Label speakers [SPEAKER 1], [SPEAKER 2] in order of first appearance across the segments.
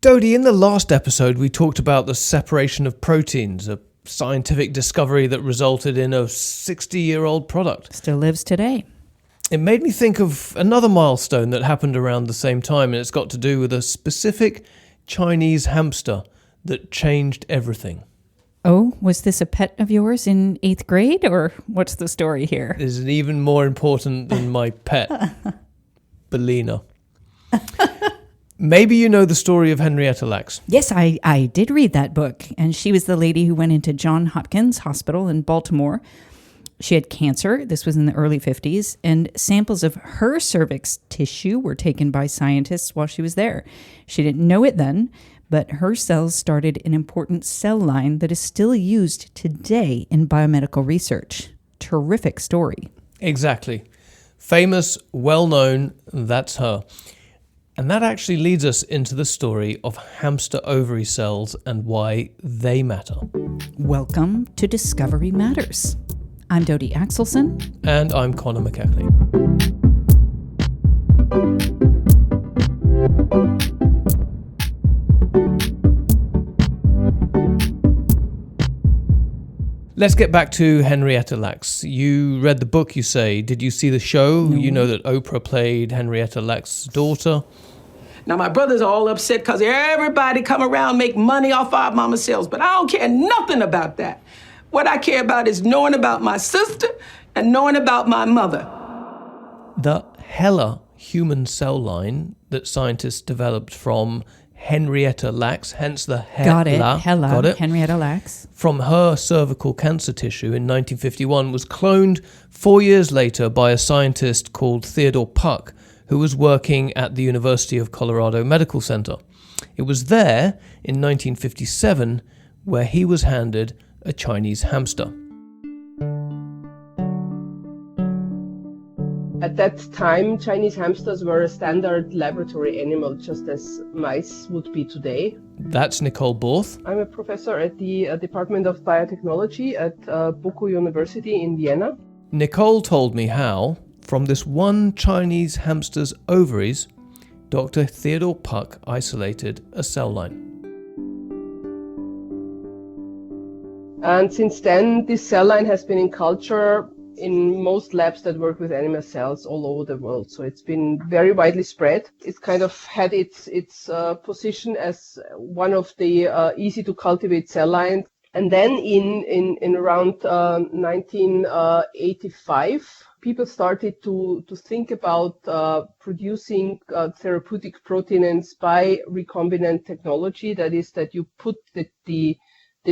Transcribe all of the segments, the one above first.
[SPEAKER 1] Dodi, in the last episode, we talked about the separation of proteins, a scientific discovery that resulted in a 60-year-old product.
[SPEAKER 2] Still lives today.
[SPEAKER 1] It made me think of another milestone that happened around the same time, and it's got to do with a specific Chinese hamster that changed everything.
[SPEAKER 2] Oh, was this a pet of yours in 8th grade, or what's the story here?
[SPEAKER 1] This is even more important than my pet, Belina. Maybe you know the story of Henrietta Lacks.
[SPEAKER 2] Yes, I did read that book, and she was the lady who went into Johns Hopkins Hospital in Baltimore. She had cancer. This was in the early 50s, and samples of her cervix tissue were taken by scientists while she was there. She didn't know it then, but her cells started an important cell line that is still used today in biomedical research. Terrific story.
[SPEAKER 1] Exactly. Famous, well-known, that's her. And that actually leads us into the story of hamster ovary cells and why they matter.
[SPEAKER 2] Welcome to Discovery Matters. I'm Dodi Axelson.
[SPEAKER 1] And I'm Conor McKechnie. Let's get back to Henrietta Lacks. You read the book, you say. Did you see the show?
[SPEAKER 2] No.
[SPEAKER 1] You know that Oprah played Henrietta Lacks' daughter.
[SPEAKER 3] Now, my brothers are all upset because everybody come around make money off our mama sales, but I don't care nothing about that. What I care about is knowing about my sister and knowing about my mother.
[SPEAKER 1] The HeLa human cell line that scientists developed from Henrietta Lacks, hence the HeLa.
[SPEAKER 2] Got it. HeLa.
[SPEAKER 1] Got it.
[SPEAKER 2] Henrietta Lacks.
[SPEAKER 1] From her cervical cancer tissue in 1951 was cloned 4 years later by a scientist called Theodore Puck, who was working at the University of Colorado Medical Center. It was there, in 1957, where he was handed a Chinese hamster.
[SPEAKER 4] At that time, Chinese hamsters were a standard laboratory animal, just as mice would be today.
[SPEAKER 1] That's Nicole Borth.
[SPEAKER 4] I'm a professor at the Department of Biotechnology at Boku University in Vienna.
[SPEAKER 1] Nicole told me how, from this one Chinese hamster's ovaries, Dr. Theodore Puck isolated a cell line.
[SPEAKER 4] And since then, this cell line has been in culture in most labs that work with animal cells all over the world. So it's been very widely spread. It's kind of had its position as one of the easy to cultivate cell lines. And then in around 1985, people started to think about producing therapeutic proteins by recombinant technology. That is, that you put the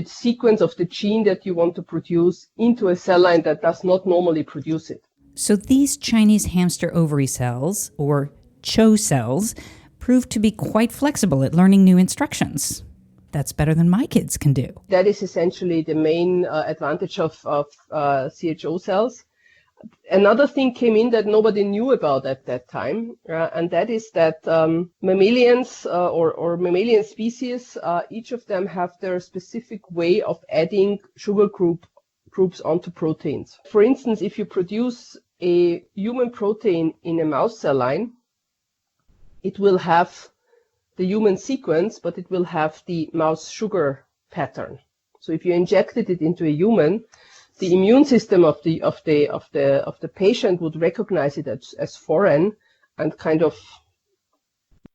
[SPEAKER 4] sequence of the gene that you want to produce into a cell line that does not normally produce it.
[SPEAKER 2] So these Chinese hamster ovary cells, or CHO cells, proved to be quite flexible at learning new instructions. That's better than my kids can do.
[SPEAKER 4] That is essentially the main advantage of CHO cells. Another thing came in that nobody knew about at that time, and that is that mammalians or mammalian species, each of them have their specific way of adding sugar groups onto proteins. For instance, if you produce a human protein in a mouse cell line, it will have the human sequence, but it will have the mouse sugar pattern. So if you injected it into a human, the immune system of the patient would recognize it as foreign and kind of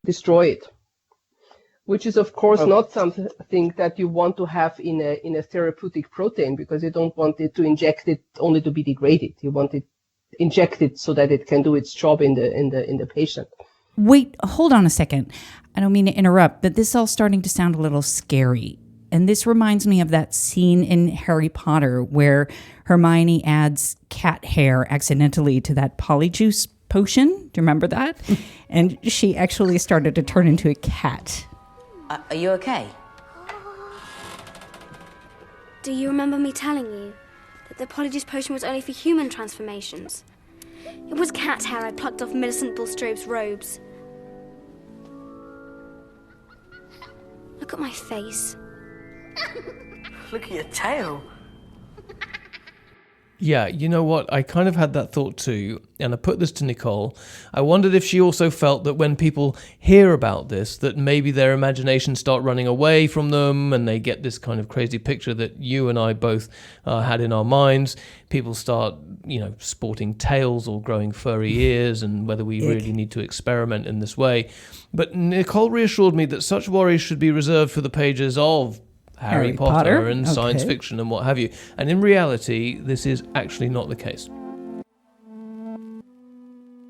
[SPEAKER 4] destroy it, which is of course not something that you want to have in a therapeutic protein, because you don't want it to inject it only to be degraded. You want it injected so that it can do its job in the patient.
[SPEAKER 2] Wait, hold on a second. I don't mean to interrupt, but this is all starting to sound a little scary. And this reminds me of that scene in Harry Potter where Hermione adds cat hair accidentally to that polyjuice potion. Do you remember that? And she actually started to turn into a cat.
[SPEAKER 5] Are you okay?
[SPEAKER 6] Do you remember me telling you that the polyjuice potion was only for human transformations? It was cat hair I plucked off Millicent Bulstrode's robes. Look at my face.
[SPEAKER 5] Look at your tail.
[SPEAKER 1] Yeah, you know what? I kind of had that thought too, and I put this to Nicole. I wondered if she also felt that when people hear about this, that maybe their imaginations start running away from them and they get this kind of crazy picture that you and I both had in our minds. People start, sporting tails or growing furry ears, and whether we really need to experiment in this way. But Nicole reassured me that such worries should be reserved for the pages of Harry Potter and science fiction and what have you. And in reality, this is actually not the case.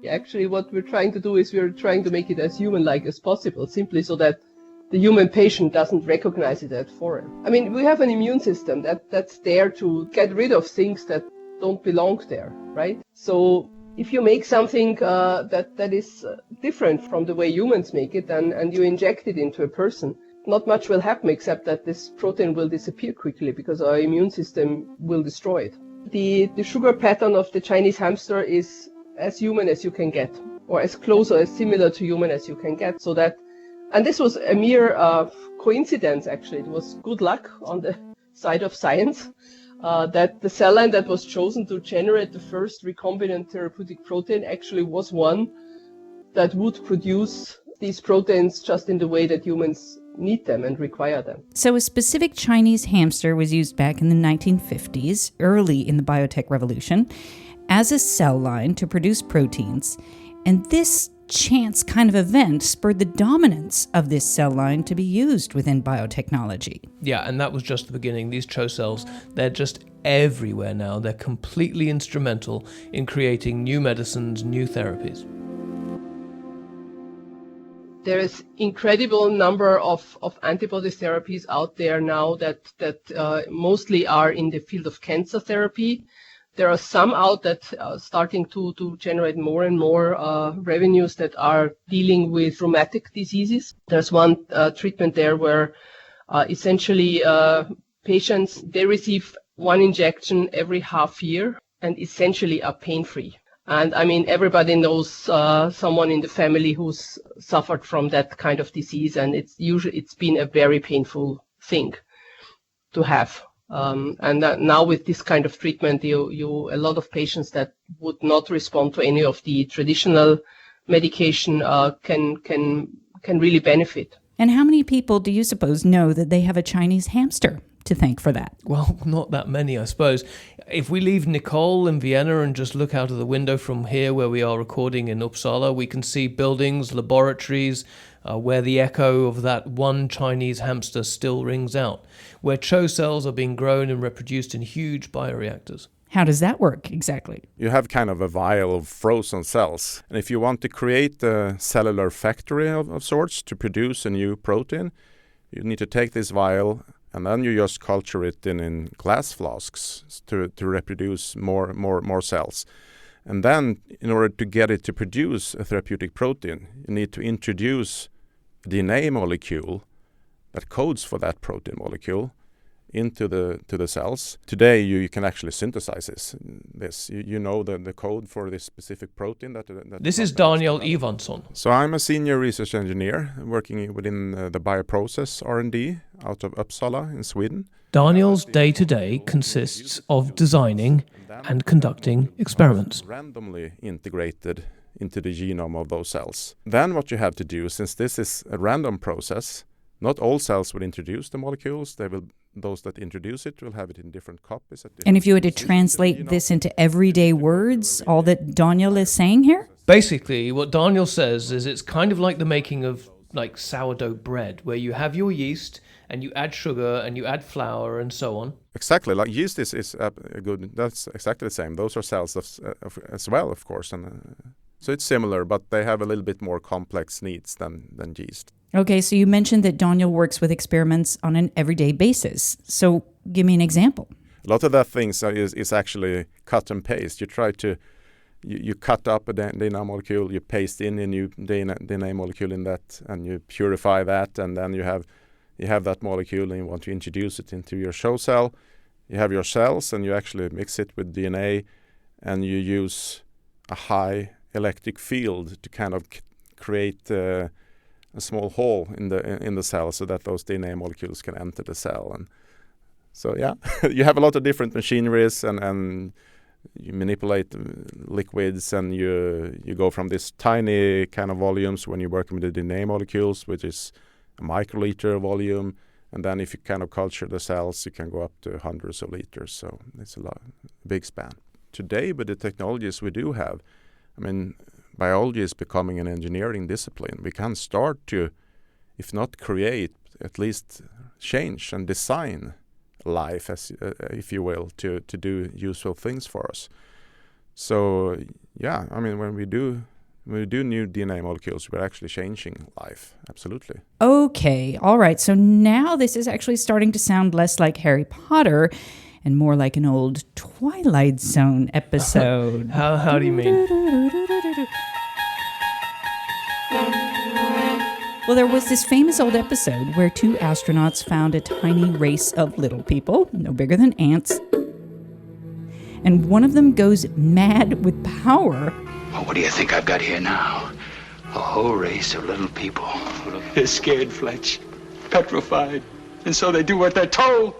[SPEAKER 4] Actually, what we're trying to do is we're trying to make it as human-like as possible, simply so that the human patient doesn't recognize it as foreign. I mean, we have an immune system that's there to get rid of things that don't belong there, right? So if you make something that is different from the way humans make it, and you inject it into a person, not much will happen except that this protein will disappear quickly because our immune system will destroy it. The sugar pattern of the Chinese hamster is as human as you can get, or as close or as similar to human as you can get. So that, and this was a mere coincidence actually. It was good luck on the side of science that the cell line that was chosen to generate the first recombinant therapeutic protein actually was one that would produce these proteins just in the way that humans need them and require them.
[SPEAKER 2] So a specific Chinese hamster was used back in the 1950s, early in the biotech revolution, as a cell line to produce proteins. And this chance kind of event spurred the dominance of this cell line to be used within biotechnology.
[SPEAKER 1] Yeah, and that was just the beginning. These CHO cells, they're just everywhere now. They're completely instrumental in creating new medicines, new therapies.
[SPEAKER 4] There is incredible number of antibody therapies out there now that mostly are in the field of cancer therapy. There are some out that are starting to generate more and more revenues that are dealing with rheumatic diseases. There's one treatment there where essentially patients, they receive one injection every half year and essentially are pain-free. And I mean, everybody knows someone in the family who's suffered from that kind of disease, and it's been a very painful thing to have. And now with this kind of treatment, a lot of patients that would not respond to any of the traditional medication can really benefit.
[SPEAKER 2] And how many people do you suppose know that they have a Chinese hamster to thank for that?
[SPEAKER 1] Well, not that many, I suppose. If we leave Nicole in Vienna and just look out of the window from here where we are recording in Uppsala, we can see buildings, laboratories, where the echo of that one Chinese hamster still rings out, where CHO cells are being grown and reproduced in huge bioreactors.
[SPEAKER 2] How does that work exactly?
[SPEAKER 5] You have kind of a vial of frozen cells. And if you want to create a cellular factory of sorts to produce a new protein, you need to take this vial and then you just culture it in glass flasks to reproduce more cells. And then in order to get it to produce a therapeutic protein, you need to introduce a DNA molecule that codes for that protein molecule into the cells. Today you can actually synthesize this. You know the code for this specific protein.
[SPEAKER 1] This is Daniel Ivansson.
[SPEAKER 5] So I'm a senior research engineer working within the bioprocess R&D out of Uppsala in Sweden.
[SPEAKER 1] Daniel's day-to-day consists of designing and conducting experiments.
[SPEAKER 5] Randomly integrated into the genome of those cells. Then what you have to do, since this is a random process, not all cells will introduce the molecules. Those that introduce it will have it in different copies.
[SPEAKER 2] And if you were to translate this into everyday words, all that Daniel is saying here?
[SPEAKER 1] Basically, what Daniel says is it's kind of like the making of like sourdough bread, where you have your yeast and you add sugar and you add flour and so on.
[SPEAKER 5] Exactly, like yeast is good. That's exactly the same. Those are cells as well, of course, and so it's similar, but they have a little bit more complex needs than yeast.
[SPEAKER 2] Okay, so you mentioned that Daniel works with experiments on an everyday basis. So give me an example.
[SPEAKER 5] A lot of that things is actually cut and paste. You try to you cut up a DNA molecule, you paste in a new DNA molecule in that, and you purify that, and then you have that molecule and you want to introduce it into your CHO cell. You have your cells and you actually mix it with DNA, and you use a high electric field to kind of create a small hole in the cell so that those DNA molecules can enter the cell. And so yeah, you have a lot of different machineries and you manipulate liquids, and you go from this tiny kind of volumes when you're working with the DNA molecules, which is a microliter volume, and then if you kind of culture the cells, you can go up to hundreds of liters. So it's a big span. Today, with the technologies we do have, I mean, biology is becoming an engineering discipline. We can start to, if not create, at least change and design life, as if you will, to do useful things for us. So yeah, I mean, when we do new DNA molecules, we're actually changing life. Absolutely.
[SPEAKER 2] Okay, all right. So now this is actually starting to sound less like Harry Potter and more like an old Twilight Zone episode.
[SPEAKER 1] How do you mean?
[SPEAKER 2] Well, there was this famous old episode where two astronauts found a tiny race of little people, no bigger than ants, and one of them goes mad with power.
[SPEAKER 7] Well, what do you think I've got here now? A whole race of little people. They're scared, Fletch, petrified, and so they do what they're told.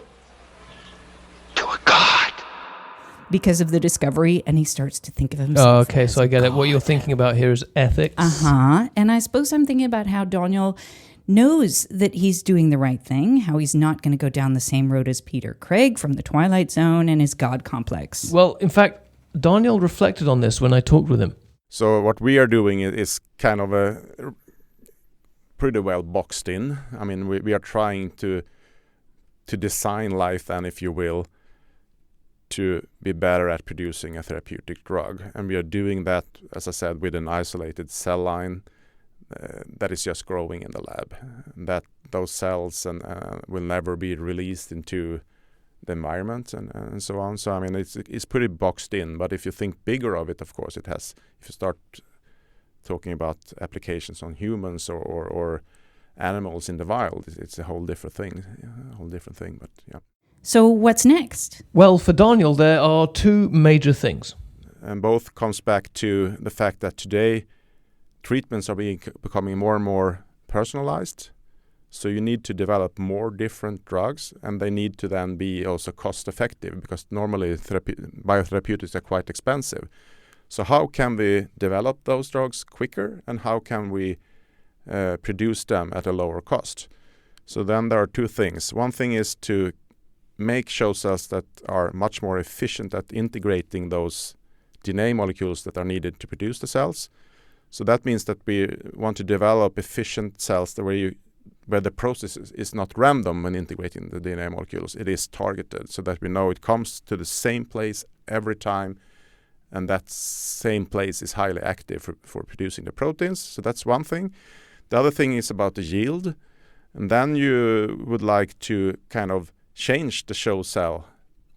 [SPEAKER 7] To a god.
[SPEAKER 2] Because of the discovery, and he starts to think of himself.
[SPEAKER 1] Oh, okay,
[SPEAKER 2] as
[SPEAKER 1] so I get it.
[SPEAKER 2] God.
[SPEAKER 1] What you're thinking about here is ethics.
[SPEAKER 2] And I suppose I'm thinking about how Daniel knows that he's doing the right thing, how he's not going to go down the same road as Peter Craig from the Twilight Zone and his God complex.
[SPEAKER 1] Well, in fact, Daniel reflected on this when I talked with him.
[SPEAKER 5] So what we are doing is kind of a pretty well boxed in. I mean, we are trying to design life, then, if you will, to be better at producing a therapeutic drug. And we are doing that, as I said, with an isolated cell line that is just growing in the lab. That those cells will never be released into the environment and so on. So I mean, it's pretty boxed in. But if you think bigger of it, of course, it has. If you start talking about applications on humans or animals in the wild, it's a whole different thing. But yeah.
[SPEAKER 2] So what's next?
[SPEAKER 1] Well, for Daniel, there are two major things.
[SPEAKER 5] And both comes back to the fact that today treatments are becoming more and more personalized. So you need to develop more different drugs, and they need to then be also cost effective, because normally biotherapeutics are quite expensive. So how can we develop those drugs quicker, and how can we produce them at a lower cost? So then there are two things. One thing is to make CHO cells that are much more efficient at integrating those DNA molecules that are needed to produce the cells. So that means that we want to develop efficient cells where the process is not random when integrating the DNA molecules. It is targeted, so that we know it comes to the same place every time, and that same place is highly active for producing the proteins. So that's one thing. The other thing is about the yield, and then you would like to kind of change the CHO cell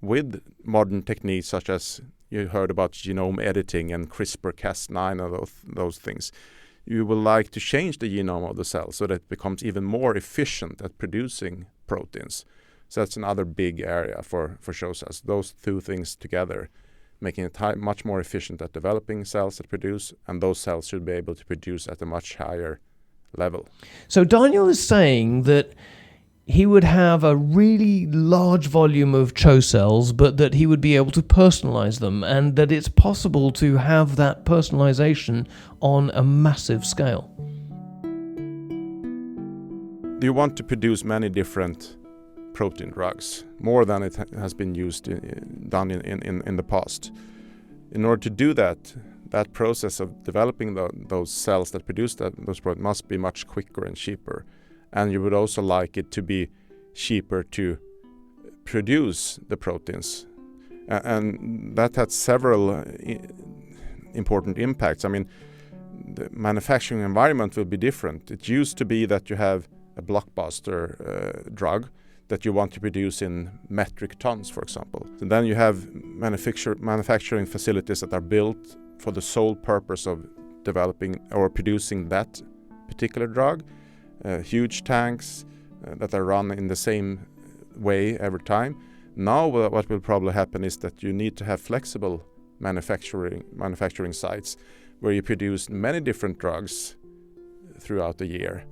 [SPEAKER 5] with modern techniques such as you heard about genome editing and CRISPR-Cas9 and those things. You will like to change the genome of the cell so that it becomes even more efficient at producing proteins. So that's another big area for CHO cells. Those two things together, making it much more efficient at developing cells that produce, and those cells should be able to produce at a much higher level.
[SPEAKER 1] So Daniel is saying that he would have a really large volume of CHO cells, but that he would be able to personalize them, and that it's possible to have that personalization on a massive scale.
[SPEAKER 5] Do you want to produce many different protein drugs, more than it has been done in the past? In order to do that process of developing those cells that produce those proteins must be much quicker and cheaper. And you would also like it to be cheaper to produce the proteins. And that had several important impacts. I mean, the manufacturing environment will be different. It used to be that you have a blockbuster drug that you want to produce in metric tons, for example. And then you have manufacturing facilities that are built for the sole purpose of developing or producing that particular drug. Huge tanks that are run in the same way every time. Now what will probably happen is that you need to have flexible manufacturing sites where you produce many different drugs throughout the year.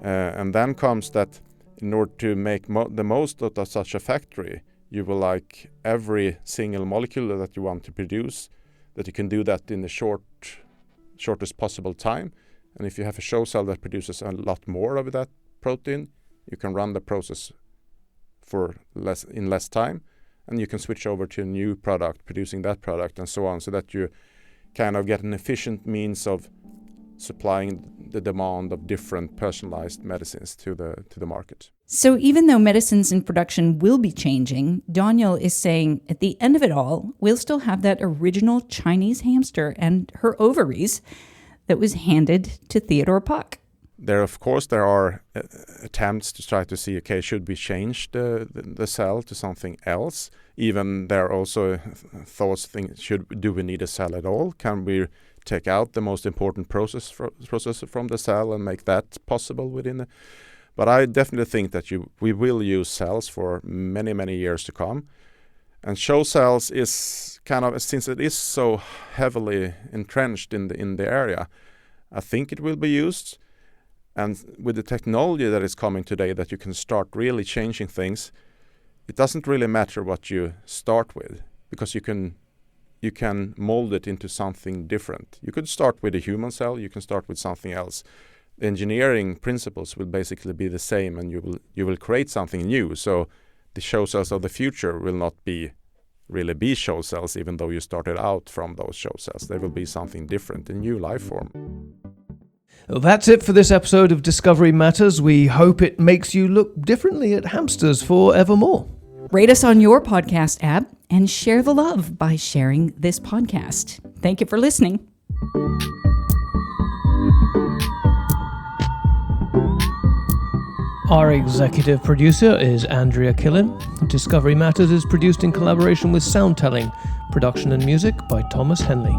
[SPEAKER 5] And then comes that in order to make the most out of such a factory, you will like every single molecule that you want to produce, that you can do that in the shortest possible time. And if you have a CHO cell that produces a lot more of that protein, you can run the process in less time, and you can switch over to a new product producing that product and so on, so that you kind of get an efficient means of supplying the demand of different personalized medicines to the market.
[SPEAKER 2] So even though medicines in production will be changing, Daniel is saying at the end of it all, we'll still have that original Chinese hamster and her ovaries that was handed to Theodore Puck.
[SPEAKER 5] There are attempts to try to see, okay, should we change the cell to something else? Even there are also thoughts, do we need a cell at all? Can we take out the most important process from the cell and make that possible within it? But I definitely think that we will use cells for many, many years to come. And CHO cells is kind of, since it is so heavily entrenched in the area, I think it will be used. And with the technology that is coming today, that you can start really changing things, it doesn't really matter what you start with, because you can mold it into something different. You could start with a human cell, you can start with something else. The engineering principles will basically be the same, and you will create something new. So the CHO cells of the future will not really be CHO cells, even though you started out from those CHO cells. They will be something different, a new life form.
[SPEAKER 1] Well, that's it for this episode of Discovery Matters. We hope it makes you look differently at hamsters forevermore.
[SPEAKER 2] Rate us on your podcast app and share the love by sharing this podcast. Thank you for listening.
[SPEAKER 1] Our executive producer is Andrea Killen. Discovery Matters is produced in collaboration with Soundtelling. Production and music by Thomas Henley.